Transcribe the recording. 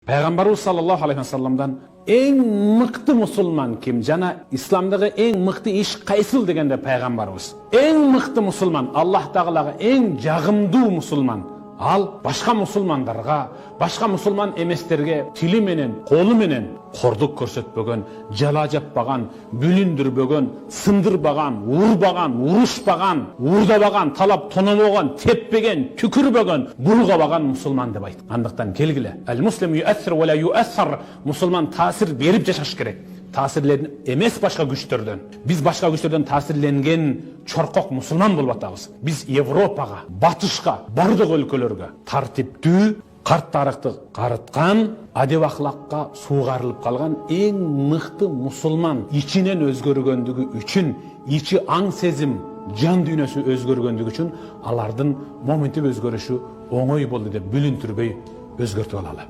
Пайғамбарыбыз саллаллаху алейхи ва салламдан ең мықты мұсылман кім? Жана исламдағы ең мықты иш қайсыл дегенде пайғамбарыбыз. Ең мықты мұсылман, Аллах тағалаға ең жағымды мұсылман. Ал башқа мұсылмандарға, башқа мұсылман еместерге тили менен, қолы менен қорлық көрсетпеген, жала жаппаған, бүліндірбеген, сындырбаған, урбаған, урушпаған, урдабаған, талап тонамаған, теппеген, түкірбеген, бұлғабаған мұсылман деп айтты. Андықтан келгілі. Әл-муслим юәссир ва ла юәссар. Мұсылман таасир беріп жашаш керек. Таасирлен емес башқа күштерден. Біз башқа күштерден таасирленген чорқоқ мұсылман болып атабыз. Біз Европаға, батышқа, бардық өлкөлөргө тартиптүү, қарт тарықты қарытқан, адеп ахлаққа суғарылып қалған ең мықты мұсылман ичинен өзгөргөндүгү үчүн, ичи аң сезим, жан дүйнөсү өзгөргөндүгү үчүн алардын моментип өзгөрүшү оңой болду деп бүлүнтүрбөй өзгөртүп алалы.